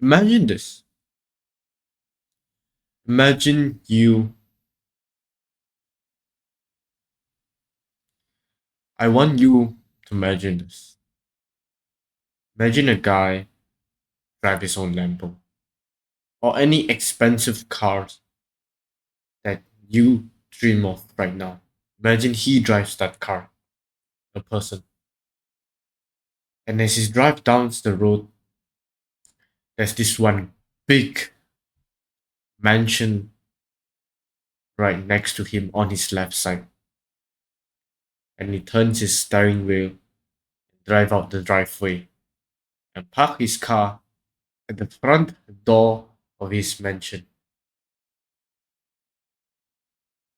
Imagine this. Imagine you. I want you to imagine this. Imagine a guy drive his own Lambo or any expensive cars that you dream of right now. Imagine he drives that car, a person. And as he drives down the road, there's this one big mansion right next to him on his left side. And he turns his steering wheel, drive out the driveway, and park his car at the front door of his mansion.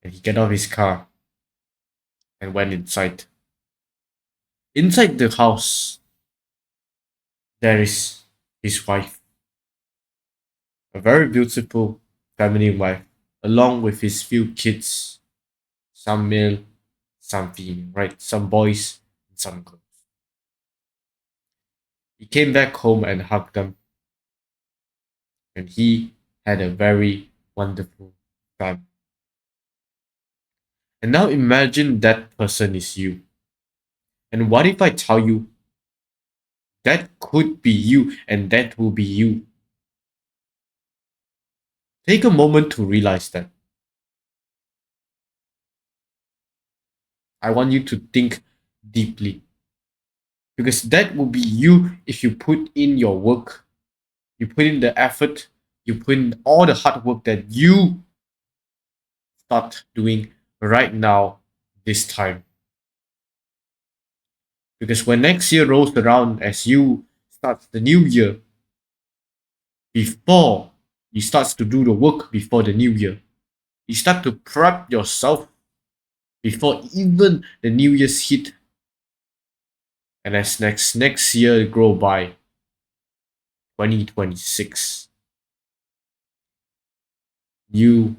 And he get out of his car and went inside. Inside the house, there is his wife, a very beautiful family wife, along with his few kids, some male, some female, right? Some boys and some girls. He came back home and hugged them, and he had a very wonderful time. And now imagine that person is you. And what if I tell you that could be you and that will be you? Take a moment to realize that. I want you to think deeply because that will be you if you put in your work, you put in the effort, you put in all the hard work that you start doing right now, this time. Because when next year rolls around, as you start the new year, before you start to do the work before the new year, you start to prep yourself before even the new year's hit. And as next year grow by, 2026, you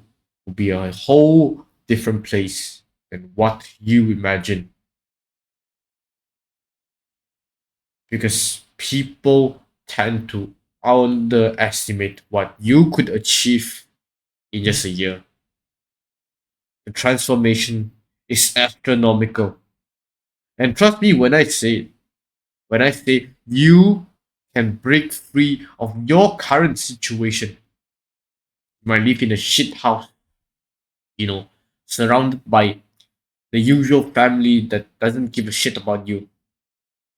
will be a whole different place than what you imagine. Because people tend to underestimate what you could achieve in just a year. The transformation is astronomical. And trust me when I say you can break free of your current situation. You might live in a shit house, you know, surrounded by the usual family that doesn't give a shit about you,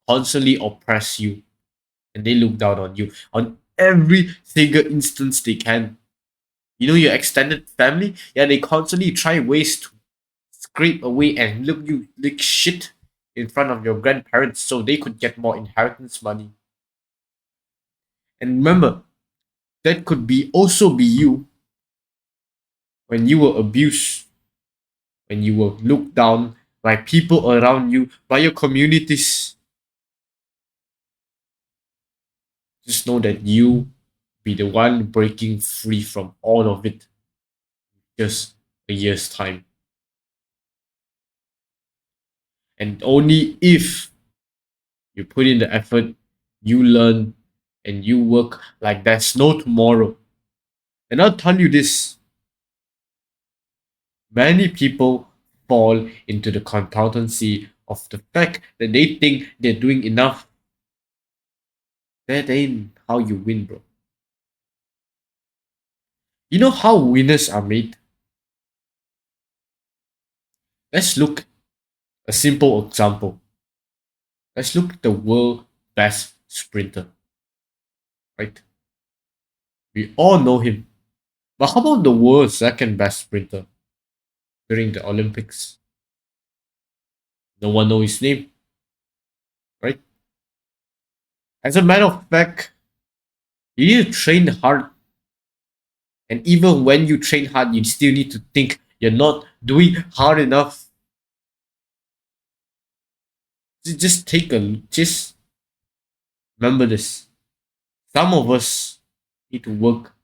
constantly oppress you, and they look down on you on every single instance they can. You know, your extended family, yeah, they constantly try ways to scrape away and look you like shit in front of your grandparents so they could get more inheritance money. And remember, that could be also be you when you were abused, when you were looked down by people around you, by your communities. Just know that you be the one breaking free from all of it just a year's time. And only if you put in the effort, you learn, and you work like there's no tomorrow. And I'll tell you this, many people fall into the complacency of the fact that they think they're doing enough. That ain't how you win, bro. You know how winners are made? Let's look a simple example. Let's look at the world best sprinter, right? We all know him. But how about the world's second best sprinter during the Olympics? No one knows his name, right? As a matter of fact, you need to train hard. And even when you train hard, you still need to think you're not doing hard enough. Just remember this. Some of us need to work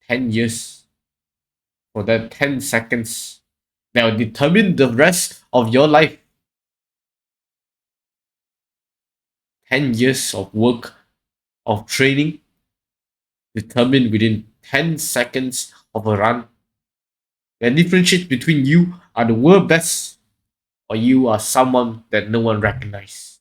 10 years for that 10 seconds that will determine the rest of your life. 10 years of work, of training, determined within 10 seconds of a run that differentiates between you are the world best or you are someone that no one recognizes.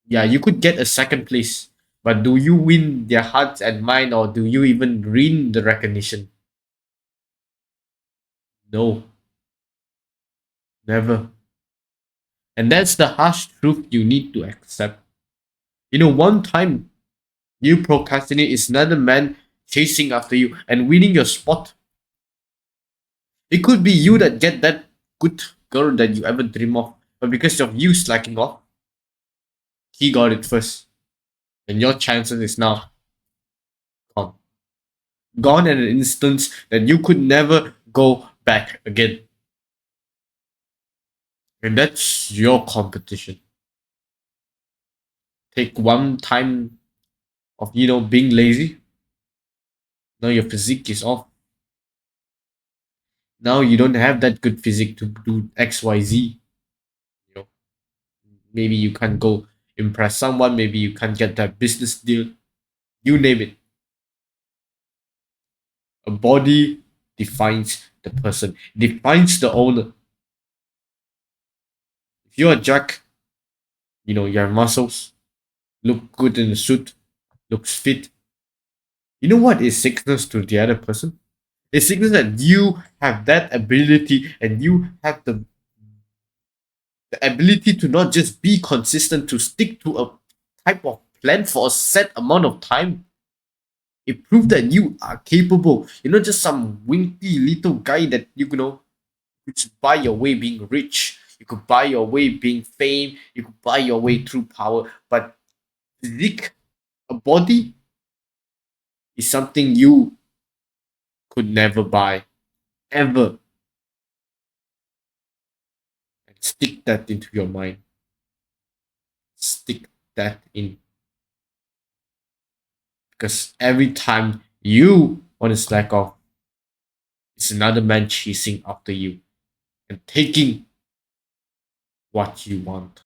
Yeah, you could get a second place, but do you win their hearts and mind or do you even win the recognition? No, never. And that's the harsh truth you need to accept. One time you procrastinate is another man chasing after you and winning your spot. It could be you that get that good girl that you ever dream of, but because of you slacking off, he got it first, and your chances is now gone. Gone in an instance that you could never go back again. And that's your competition. Take one time of being lazy. Now your physique is off. Now you don't have that good physique to do XYZ. You know, maybe you can't go impress someone, maybe you can't get that business deal. You name it. A body defines the person, defines the owner. If you're a jack, you have muscles, look good in a suit, looks fit. You know what is sickness to the other person? It's sickness that you have that ability and you have the ability to not just be consistent, to stick to a type of plan for a set amount of time. It proved that you are capable. You're not just some wimpy little guy that you could buy your way being rich. You could buy your way being fame. You could buy your way through power. But physique, a body, is something you could never buy. Ever. And stick that into your mind. Stick that in. Because every time you want to slack off, it's another man chasing after you and taking what you want.